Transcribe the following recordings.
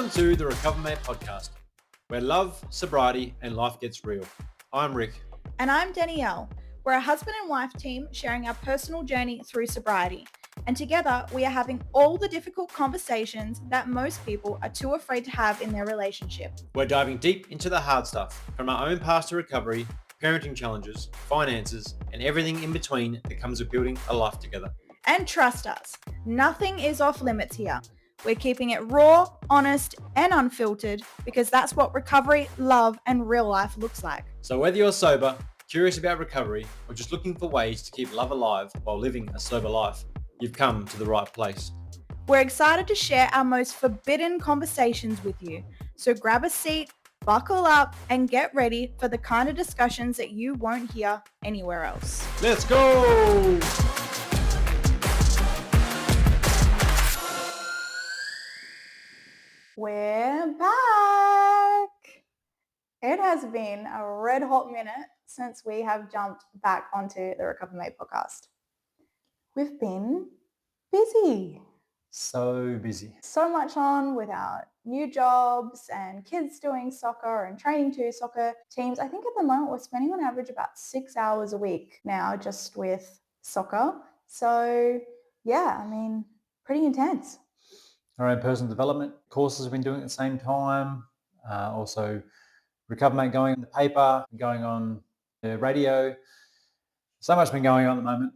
Welcome to the RecoverMate podcast, where love, sobriety, and life gets real. I'm Rick. And I'm Danielle. We're a husband and wife team sharing our personal journey through sobriety. And together, we are having all the difficult conversations that most people are too afraid to have in their relationship. We're diving deep into the hard stuff, from our own past to recovery, parenting challenges, finances, and everything in between that comes with building a life together. And trust us, nothing is off limits here. We're keeping it raw, honest, and unfiltered because that's what recovery, love, and real life looks like. So whether you're sober, curious about recovery, or just looking for ways to keep love alive while living a sober life, you've come to the right place. We're excited to share our most forbidden conversations with you. So grab a seat, buckle up, and get ready for the kind of discussions that you won't hear anywhere else. Let's go! We're back. It has been a red hot minute since we have jumped back onto the RecoverMate podcast. We've been busy. So busy. So much on with our new jobs and kids doing soccer and training to soccer teams. I think at the moment we're spending on average about 6 hours a week now just with soccer. So yeah, pretty intense. Our own personal development courses we've been doing at the same time. Also RecoverMate going on the paper, going on the radio. So much been going on at the moment.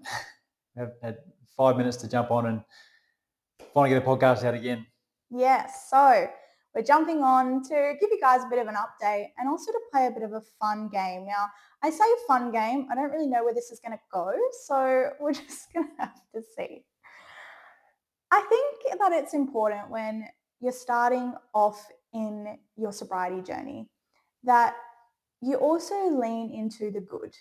I've had 5 minutes to jump on and finally get a podcast out again. Yes, so we're jumping on to give you guys a bit of an update and also to play a bit of a fun game. Now, I say fun game, I don't really know where this is going to go, so we're just going to have to see. I think that it's important when you're starting off in your sobriety journey that you also lean into the good.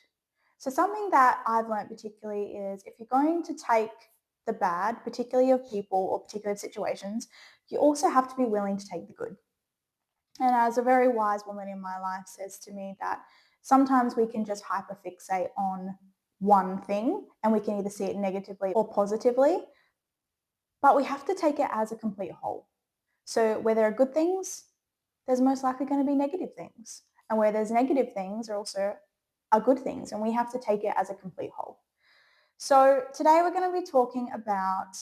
So something that I've learned particularly is if you're going to take the bad, particularly of people or particular situations, you also have to be willing to take the good. And as a very wise woman in my life says to me that sometimes we can just hyperfixate on one thing and we can either see it negatively or positively, but we have to take it as a complete whole. So where there are good things, there's most likely going to be negative things. And where there's negative things are also are good things. And we have to take it as a complete whole. So today we're going to be talking about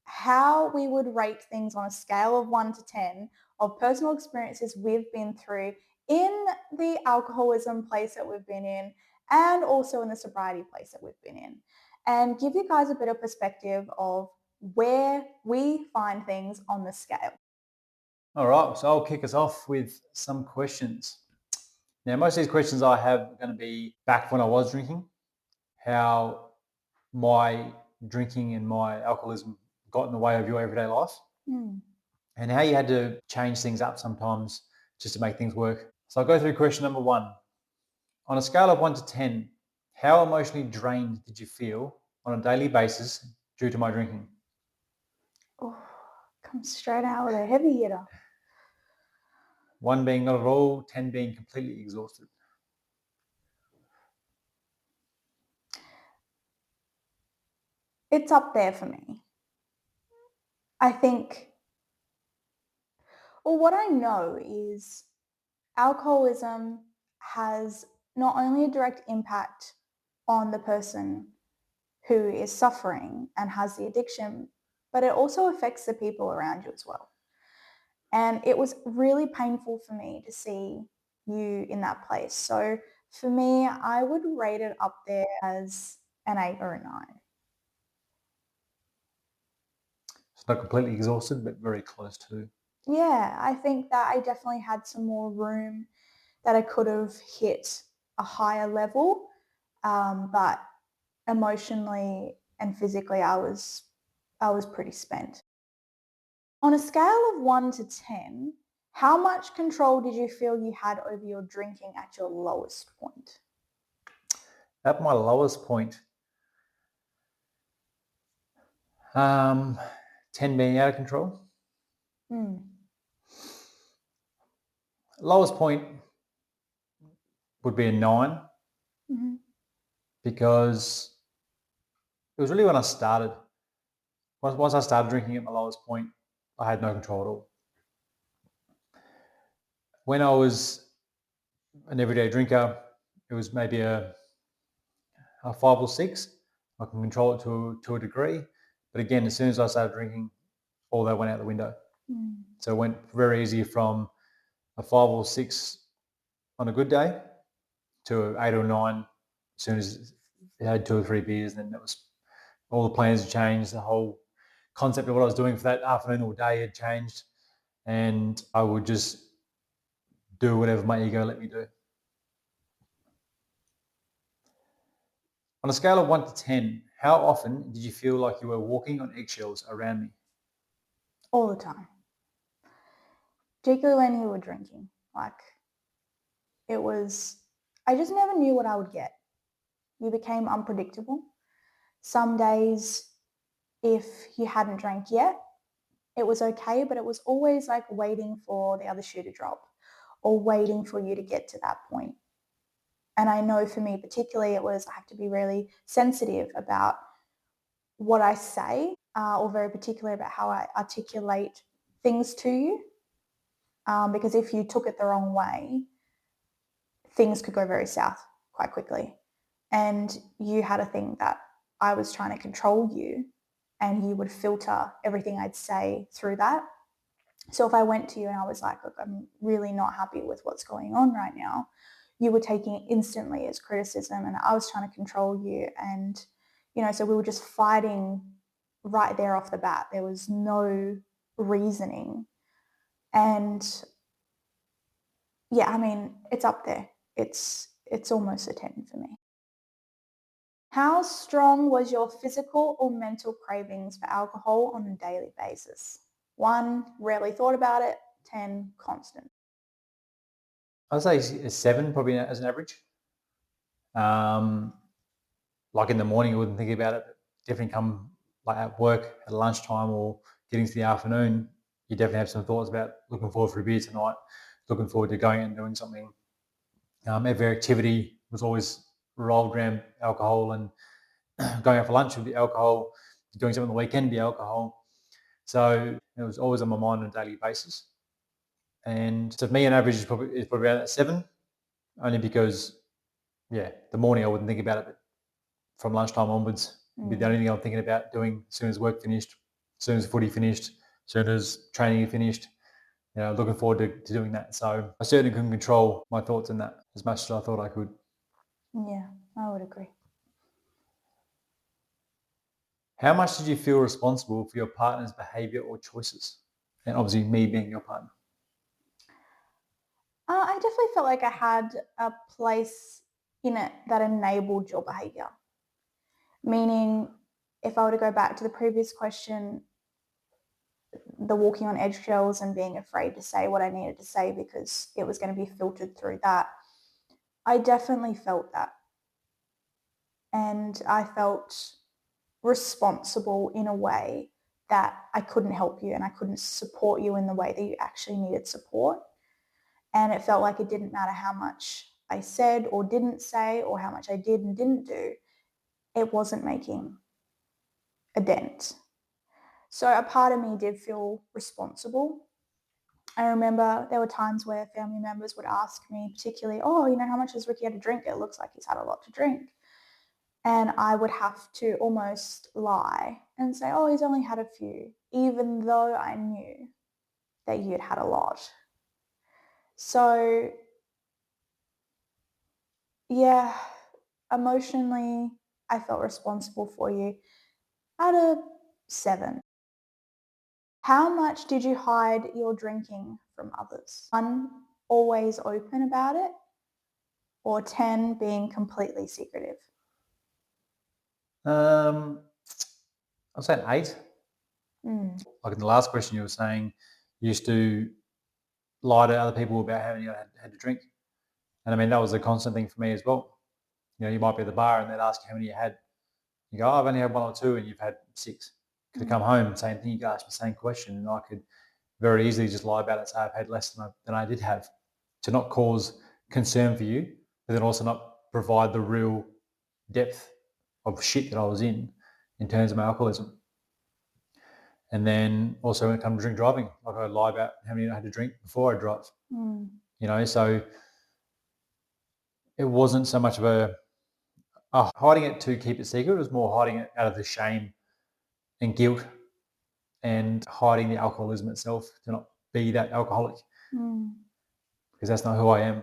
how we would rate things on a scale of 1 to 10 of personal experiences we've been through in the alcoholism place that we've been in and also in the sobriety place that we've been in, and give you guys a bit of perspective of where we find things on the scale. All right, so I'll kick us off with some questions. Now, most of these questions I have are going to be back when I was drinking, how my drinking and my alcoholism got in the way of your everyday life, and how you had to change things up sometimes just to make things work. So I'll go through question number 1. On a scale of 1 to 10, how emotionally drained did you feel on a daily basis due to my drinking? Oh, comes straight out with a heavy hitter. 1 being not at all, 10 being completely exhausted. It's up there for me. I think, well, what I know is alcoholism has not only a direct impact on the person who is suffering and has the addiction, but it also affects the people around you as well. And it was really painful for me to see you in that place. So for me, I would rate it up there as an 8 or a 9. It's not completely exhausted, but very close to. Yeah, I think that I definitely had some more room that I could have hit a higher level, but emotionally and physically I was pretty spent. On a scale of 1 to 10, how much control did you feel you had over your drinking at your lowest point? At my lowest point, 10 being out of control. Lowest point would be a 9 because it was really when I started. Once I started drinking at my lowest point, I had no control at all. when I was an everyday drinker, it was maybe a 5 or 6. I can control it to a degree. But again, as soon as I started drinking, all that went out the window. So it went very easy from a 5 or 6 on a good day to 8 or 9 as soon as it had 2 or 3 beers. Then that was all the plans had changed. The whole concept of what I was doing for that afternoon or day had changed, and I would just do whatever my ego let me do. On a scale of 1 to 10, how often did you feel like you were walking on eggshells around me? All the time. Particularly when you were drinking. Like, it was, I just never knew what I would get. You became unpredictable. Some days, if you hadn't drank yet, it was okay, but it was always like waiting for the other shoe to drop or waiting for you to get to that point. And I know for me particularly, it was I have to be really sensitive about what I say or very particular about how I articulate things to you. Because if you took it the wrong way, things could go very south quite quickly. And you had a thing that I was trying to control you, and you would filter everything I'd say through that. So if I went to you and I was like, look, I'm really not happy with what's going on right now, you were taking it instantly as criticism, and I was trying to control you. And, so we were just fighting right there off the bat. There was no reasoning. And yeah, I mean, it's up there. It's almost a 10 for me. How strong was your physical or mental cravings for alcohol on a daily basis? 1, rarely thought about it. 10, constant. I'd say a 7 probably as an average. Like in the morning, I wouldn't think about it. But definitely come like at work at lunchtime or getting to the afternoon, you definitely have some thoughts about looking forward for a beer tonight, looking forward to going and doing something. Every activity was always rolled around alcohol, and going out for lunch would be alcohol, doing something on the weekend would be alcohol. So it was always on my mind on a daily basis. And so for me, an average is probably around 7, only because, the morning I wouldn't think about it, but from lunchtime onwards, it'd be the only thing I'm thinking about doing as soon as work finished, as soon as footy finished, as soon as training finished. Looking forward to doing that. So I certainly couldn't control my thoughts in that as much as I thought I could. Yeah, I would agree. How much did you feel responsible for your partner's behaviour or choices? And obviously me being your partner. I definitely felt like I had a place in it that enabled your behaviour. Meaning, if I were to go back to the previous question, the walking on eggshells and being afraid to say what I needed to say because it was going to be filtered through that, I definitely felt that. And I felt responsible in a way that I couldn't help you and I couldn't support you in the way that you actually needed support. And it felt like it didn't matter how much I said or didn't say or how much I did and didn't do. It wasn't making a dent. So a part of me did feel responsible. I remember there were times where family members would ask me particularly, how much has Ricky had to drink? It looks like he's had a lot to drink. And I would have to almost lie and say, he's only had a few, even though I knew that you'd had a lot. So, yeah, emotionally, I felt responsible for you at a 7. How much did you hide your drinking from others? 1, always open about it, or 10, being completely secretive? I'll say an 8. Like in the last question you were saying, you used to lie to other people about how many you had to drink. And I mean, that was a constant thing for me as well. You might be at the bar and they'd ask you how many you had. You go, I've only had 1 or 2 and you've had 6. Could come home, same thing, you could ask me the same question and I could very easily just lie about it and say I've had less than I did have, to not cause concern for you, but then also not provide the real depth of shit that I was in terms of my alcoholism. And then also when it comes to driving, like I lie about how many I had to drink before I drive. So it wasn't so much of hiding it to keep it secret. It was more hiding it out of the shame and guilt and hiding the alcoholism itself to not be that alcoholic, because that's not who I am.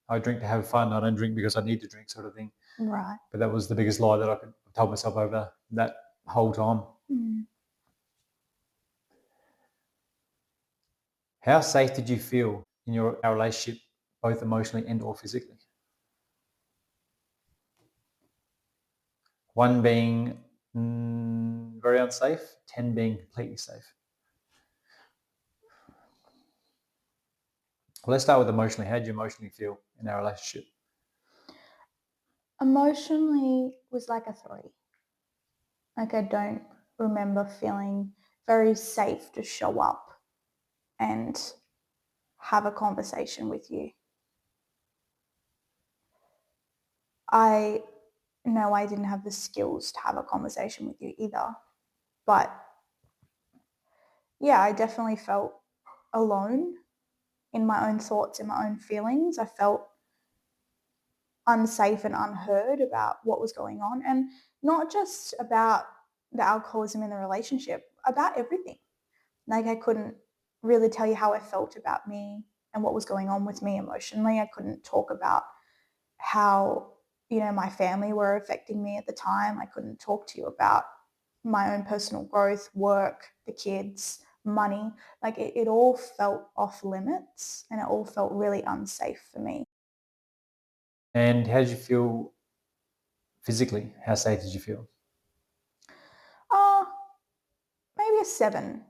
I drink to have fun. I don't drink because I need to drink, sort of thing. Right. But that was the biggest lie that I could tell myself over that whole time. How safe did you feel in our relationship, both emotionally and or physically? 1 being very unsafe, 10 being completely safe. Well, let's start with emotionally. How did you emotionally feel in our relationship? Emotionally was like a 3. Like, I don't remember feeling very safe to show up and have a conversation with you. I know I didn't have the skills to have a conversation with you either. But yeah, I definitely felt alone in my own thoughts and my own feelings. I felt unsafe and unheard about what was going on, and not just about the alcoholism in the relationship, about everything. Like, I couldn't really tell you how I felt about me and what was going on with me emotionally. I couldn't talk about how, my family were affecting me at the time. I couldn't talk to you about my own personal growth, work, the kids, money. Like, it all felt off limits, and it all felt really unsafe for me. And how did you feel physically? How safe did you feel? Maybe a 7.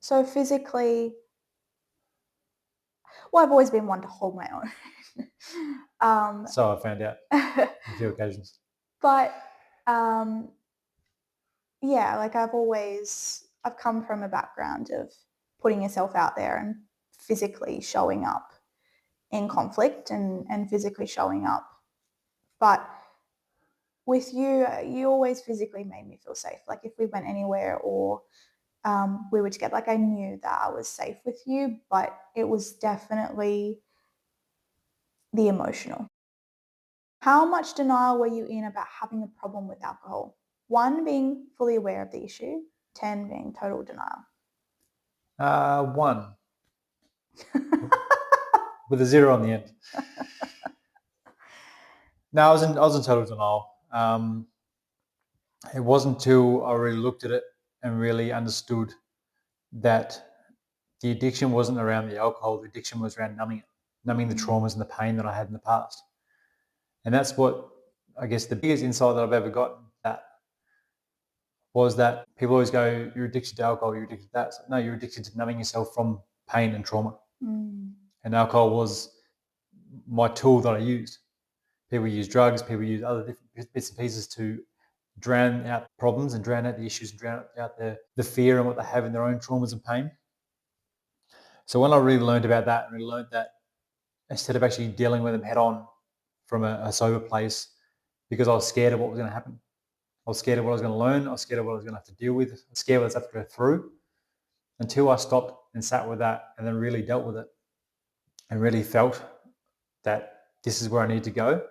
So physically, well, I've always been one to hold my own. So I found out on a few occasions. But yeah, like, I've come from a background of putting yourself out there and physically showing up in conflict and physically showing up. But with you, you always physically made me feel safe. Like, if we went anywhere or we were together, like, I knew that I was safe with you, but it was definitely the emotional. How much denial were you in about having a problem with alcohol? 1 being fully aware of the issue, 10 being total denial. 1 with a 0 on the end. No, I was in total denial. It wasn't until I really looked at it and really understood that the addiction wasn't around the alcohol. The addiction was around numbing the traumas and the pain that I had in the past. And that's what, I guess, the biggest insight that I've ever gotten was that people always go, you're addicted to alcohol, you're addicted to that. So, no, you're addicted to numbing yourself from pain and trauma. And alcohol was my tool that I used. People use drugs, people use other different bits and pieces to drown out problems and drown out the issues and drown out the fear and what they have in their own traumas and pain. So when I really learned about that, and really learned that instead of actually dealing with them head on from a sober place, because I was scared of what was going to happen. I was scared of what I was going to learn. I was scared of what I was going to have to deal with. I was scared what I was have to go through, until I stopped and sat with that and then really dealt with it and really felt that this is where I need to go,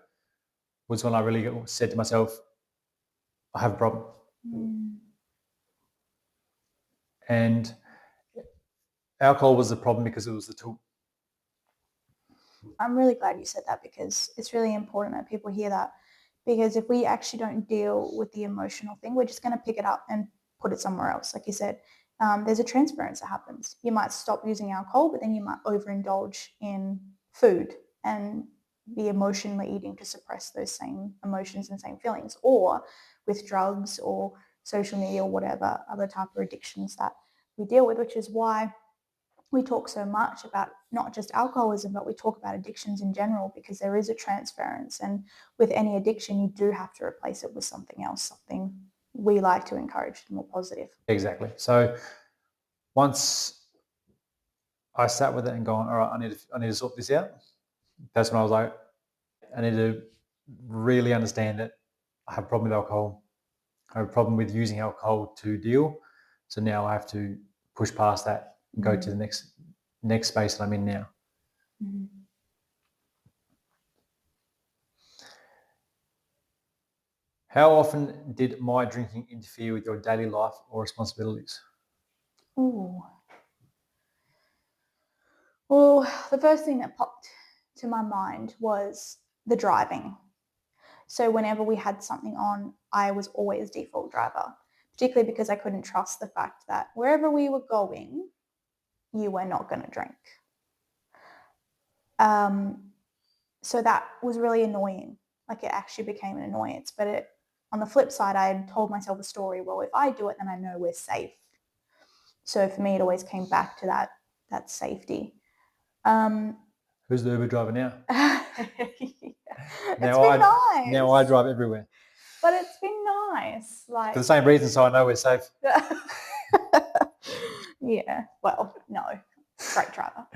was when I really said to myself, I have a problem. And alcohol was the problem because it was the tool. I'm really glad you said that, because it's really important that people hear that. Because if we actually don't deal with the emotional thing, we're just going to pick it up and put it somewhere else. Like you said, there's a transference that happens. You might stop using alcohol, but then you might overindulge in food and be emotionally eating to suppress those same emotions and same feelings, or with drugs or social media or whatever other type of addictions that we deal with, which is why we talk so much about not just alcoholism, but we talk about addictions in general, because there is a transference. And with any addiction, you do have to replace it with something else, something we like to encourage more positive. Exactly. So once I sat with it and gone, all right, I need to sort this out. That's when I was like, I need to really understand it. I have a problem with alcohol. I have a problem with using alcohol to deal. So now I have to push past that and go to the next space that I'm in now. Mhm. How often did my drinking interfere with your daily life or responsibilities? Ooh. Well, the first thing that popped to my mind was the driving. So whenever we had something on, I was always default driver, particularly because I couldn't trust the fact that wherever we were going, you were not going to drink. So that was really annoying. Like, it actually became an annoyance. But on the flip side, I had told myself a story. Well, if I do it, then I know we're safe. So for me, it always came back to that safety. Who's the Uber driver now? It's been nice. Now I drive everywhere. But it's been nice. Like, For the same reason, so I know we're safe. Yeah, well, no, great driver.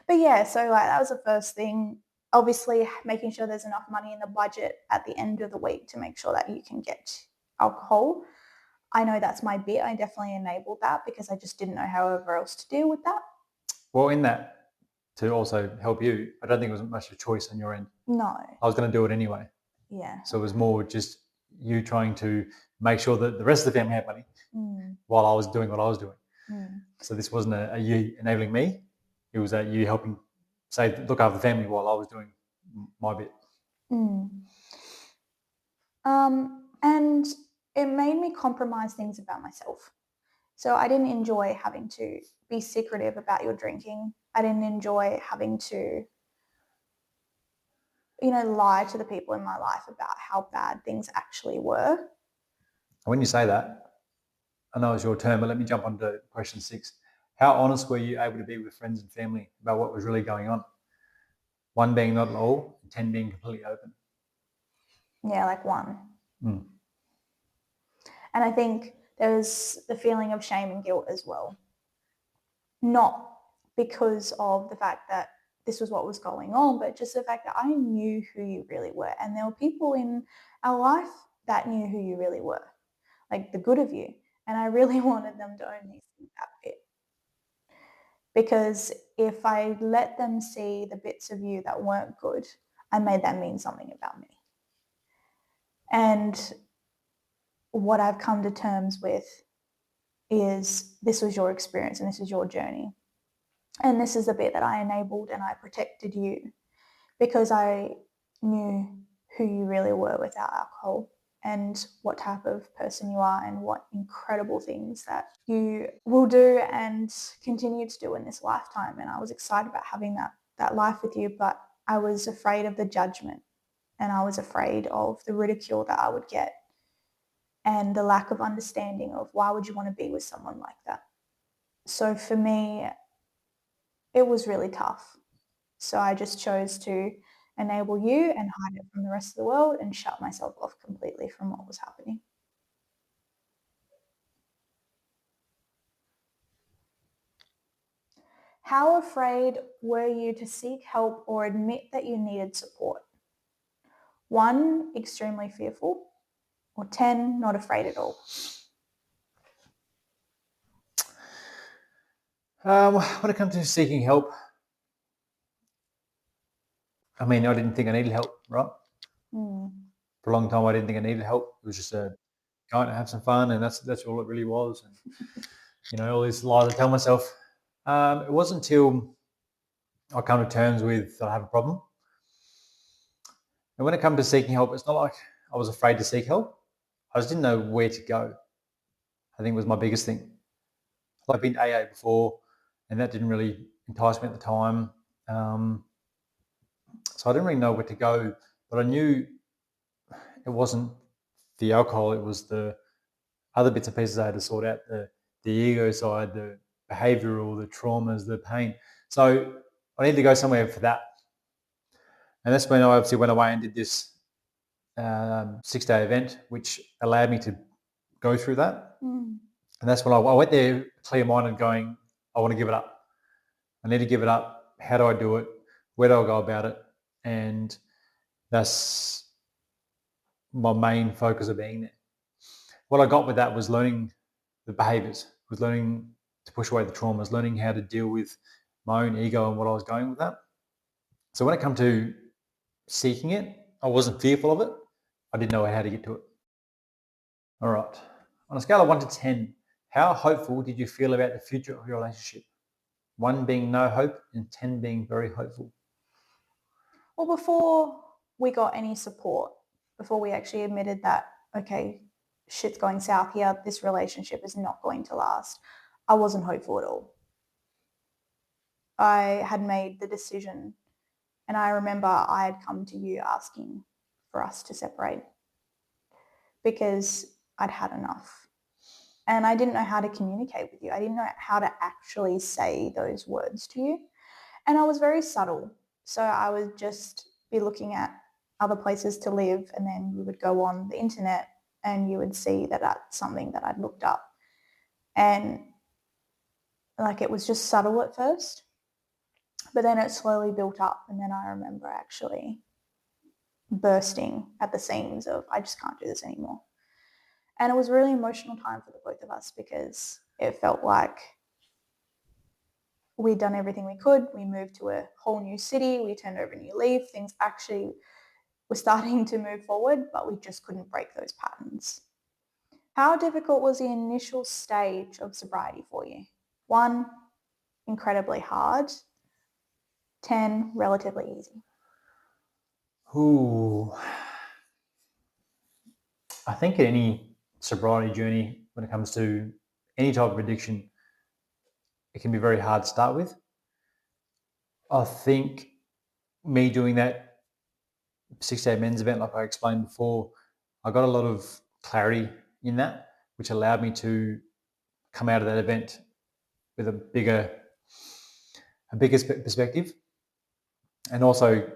But yeah, so like that was the first thing. Obviously, making sure there's enough money in the budget at the end of the week to make sure that you can get alcohol. I know that's my bit. I definitely enabled that because I just didn't know however else to deal with that. Well, in that, to also help you, I don't think it was much of a choice on your end. No. I was going to do it anyway. Yeah. So it was more just you trying to make sure that the rest of the family had money while I was doing what I was doing. So this wasn't a you enabling me. It was you helping, say, look after the family while I was doing my bit. And it made me compromise things about myself. So I didn't enjoy having to be secretive about your drinking. I didn't enjoy having to, lie to the people in my life about how bad things actually were. When you say that, I know it's your turn, but let me jump on to question 6. How honest were you able to be with friends and family about what was really going on? 1 being not at all, 10 being completely open. Yeah, like 1. And I think there's the feeling of shame and guilt as well. Not because of the fact that this was what was going on, but just the fact that I knew who you really were. And there were people in our life that knew who you really were, like the good of you. And I really wanted them to only see that bit. Because if I let them see the bits of you that weren't good, I made that mean something about me. And what I've come to terms with is this was your experience and this is your journey. And this is the bit that I enabled and I protected you because I knew who you really were without alcohol and what type of person you are and what incredible things that you will do and continue to do in this lifetime. And I was excited about having that life with you, but I was afraid of the judgment and I was afraid of the ridicule that I would get and the lack of understanding of why would you want to be with someone like that. So for me, it was really tough. So I just chose to enable you and hide it from the rest of the world and shut myself off completely from what was happening. How afraid were you to seek help or admit that you needed support? 1, extremely fearful, or 10, not afraid at all. When it comes to seeking help, I mean, I didn't think I needed help, right? For a long time, I didn't think I needed help. It was just going to have some fun, and that's all it really was. And all these lies I tell myself. It wasn't until I come to terms with that I have a problem. And when it comes to seeking help, it's not like I was afraid to seek help. I just didn't know where to go. I think was my biggest thing. I've been to AA before, and that didn't really entice me at the time. So I didn't really know where to go, but I knew it wasn't the alcohol, it was the other bits and pieces I had to sort out, the ego side, the behavioural, the traumas, the pain. So I needed to go somewhere for that. And that's when I obviously went away and did this 6-day event, which allowed me to go through that. And that's when I went there clear-minded going, I want to give it up. I need to give it up. How do I do it? Where do I go about it? And that's my main focus of being there. What I got with that was learning the behaviours, was learning to push away the traumas, learning how to deal with my own ego and what I was going with that. So when it come to seeking it, I wasn't fearful of it. I didn't know how to get to it. All right. On a scale of 1 to 10, how hopeful did you feel about the future of your relationship? 1 being no hope and 10 being very hopeful. Well, before we got any support, before we actually admitted that, okay, shit's going south here, this relationship is not going to last, I wasn't hopeful at all. I had made the decision, and I remember I had come to you asking for us to separate because I'd had enough. And I didn't know how to communicate with you. I didn't know how to actually say those words to you. And I was very subtle. So I would just be looking at other places to live, and then you would go on the internet and you would see that that's something that I'd looked up. And like, it was just subtle at first, but then it slowly built up. And then I remember actually bursting at the seams of, I just can't do this anymore. And it was a really emotional time for the both of us because it felt like we'd done everything we could. We moved to a whole new city. We turned over a new leaf. Things actually were starting to move forward, but we just couldn't break those patterns. How difficult was the initial stage of sobriety for you? 1, incredibly hard. 10, relatively easy. Ooh. I think any sobriety journey, when it comes to any type of addiction, it can be very hard to start with. I think me doing that 6-day men's event, like I explained before, I got a lot of clarity in that, which allowed me to come out of that event with a bigger perspective. And also,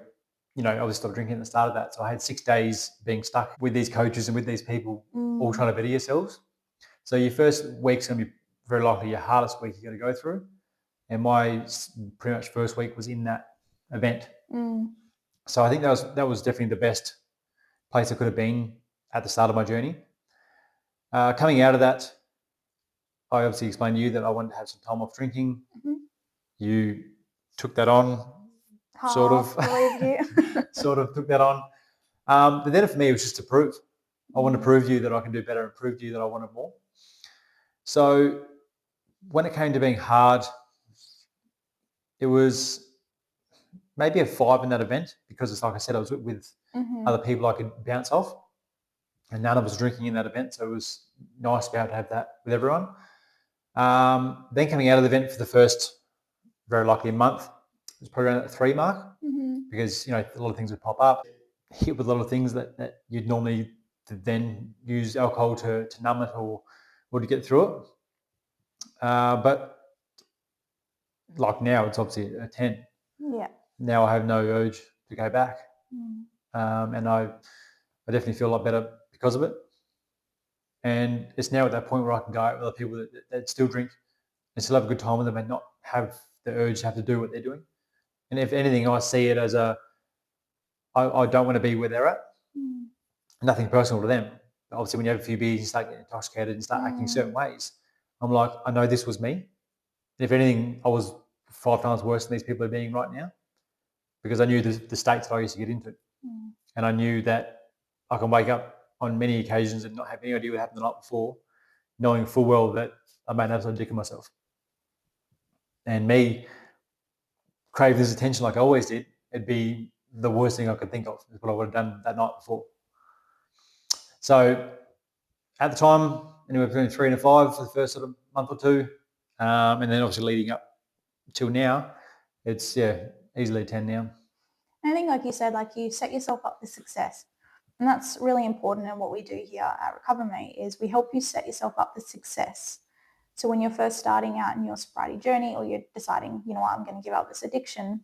I was stopped drinking at the start of that. So I had 6 days being stuck with these coaches and with these people, all trying to better yourselves. So your first week's going to be very likely your hardest week you're going to go through. And my pretty much first week was in that event. So I think that was definitely the best place I could have been at the start of my journey. Coming out of that, I obviously explained to you that I wanted to have some time off drinking. You took that on, sort of. Believe you. Sort of took that on. But then for me, it was just to prove. I want to prove to you that I can do better and prove to you that I wanted more. So when it came to being hard, it was maybe a 5 in that event because it's like I said, I was with other people I could bounce off, and none of us drinking in that event. So it was nice to be able to have that with everyone. Then coming out of the event for the first, very likely, month, it was probably around that 3 mark because, a lot of things would pop up, hit with a lot of things that you'd normally then use alcohol to numb it or to get through it. But like now, it's obviously a 10. Yeah. Now I have no urge to go back. And I definitely feel a lot better because of it. And it's now at that point where I can go out with other people that still drink and still have a good time with them and not have the urge to have to do what they're doing. And if anything, I see it as I don't want to be where they're at. Nothing personal to them. Obviously, when you have a few beers, you start getting intoxicated and start acting certain ways. I'm like, I know this was me. And if anything, I was 5 times worse than these people are being right now because I knew the states that I used to get into. And I knew that I can wake up on many occasions and not have any idea what happened the night before, knowing full well that I made an absolute dick of myself. And me craving this attention like I always did, it'd be the worst thing I could think of, is what I would have done that night before. So at the time, anywhere between 3 and 5 for the first sort of month or two. And then obviously leading up till now, it's easily 10 now. And I think, like you said, you set yourself up for success. And that's really important. And what we do here at RecoverMate is we help you set yourself up for success. So when you're first starting out in your sobriety journey, or you're deciding, I'm going to give up this addiction,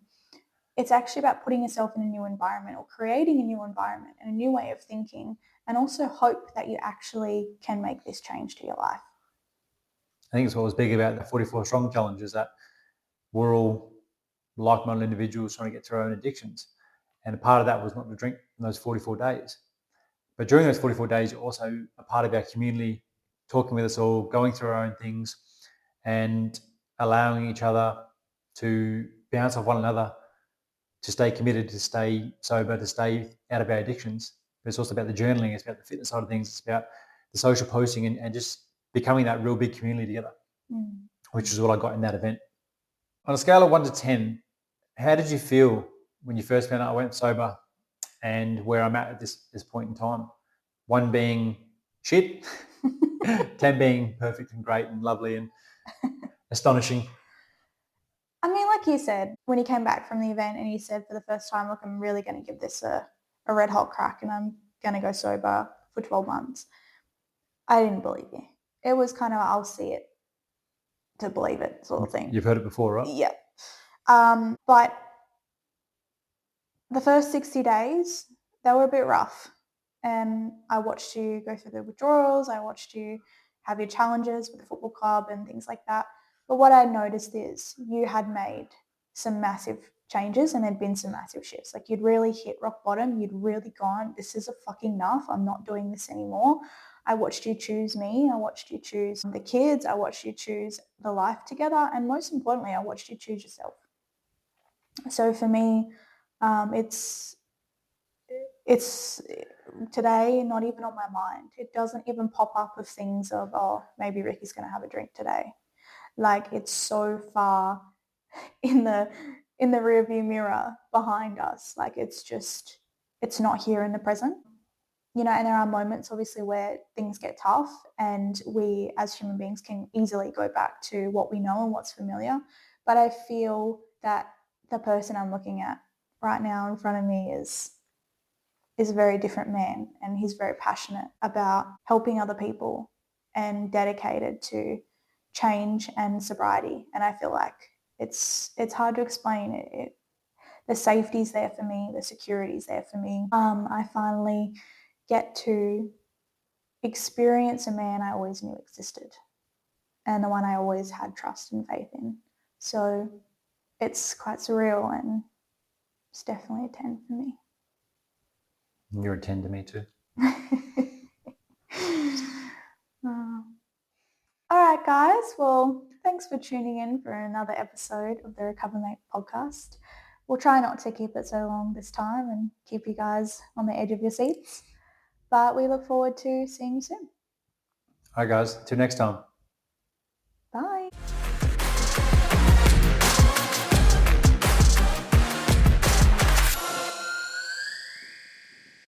it's actually about putting yourself in a new environment or creating a new environment and a new way of thinking, and also hope that you actually can make this change to your life. I think it's what was big about the 44 Strong Challenge is that we're all like-minded individuals trying to get through our own addictions. And a part of that was not to drink in those 44 days. But during those 44 days, you're also a part of our community, talking with us all, going through our own things and allowing each other to bounce off one another, to stay committed, to stay sober, to stay out of our addictions. But it's also about the journaling, it's about the fitness side of things, it's about the social posting and just becoming that real big community together, which is what I got in that event. On a scale of 1 to 10, how did you feel when you first found out I went sober and where I'm at this point in time? 1 being shit, 10 being perfect and great and lovely and astonishing. I mean, like you said, when you came back from the event and you said for the first time, look, I'm really going to give this a red hot crack and I'm going to go sober for 12 months. I didn't believe you. It was kind of, I'll see it to believe it sort of thing. You've heard it before, right? Yeah. But the first 60 days, they were a bit rough. And I watched you go through the withdrawals. I watched you have your challenges with the football club and things like that. But what I noticed is you had made some massive changes and there'd been some massive shifts. Like you'd really hit rock bottom. You'd really gone, this is a fucking enough. I'm not doing this anymore. I watched you choose me. I watched you choose the kids. I watched you choose the life together. And most importantly, I watched you choose yourself. So for me, it's today not even on my mind. It doesn't even pop up of things of, oh, maybe Ricky's going to have a drink today. Like it's so far in the rearview mirror behind us. Like it's not here in the present. You know, and there are moments obviously where things get tough and we as human beings can easily go back to what we know and what's familiar. But I feel that the person I'm looking at right now in front of me is a very different man, and he's very passionate about helping other people and dedicated to change and sobriety. And I feel like it's hard to explain. The safety's there for me, the security's there for me. I finally get to experience a man I always knew existed and the one I always had trust and faith in. So it's quite surreal and it's definitely a 10 for me. You're a 10 to me too. All right, guys. Well, thanks for tuning in for another episode of the RecoverMate podcast. We'll try not to keep it so long this time and keep you guys on the edge of your seats. But we look forward to seeing you soon. All right, guys. Till next time. Bye.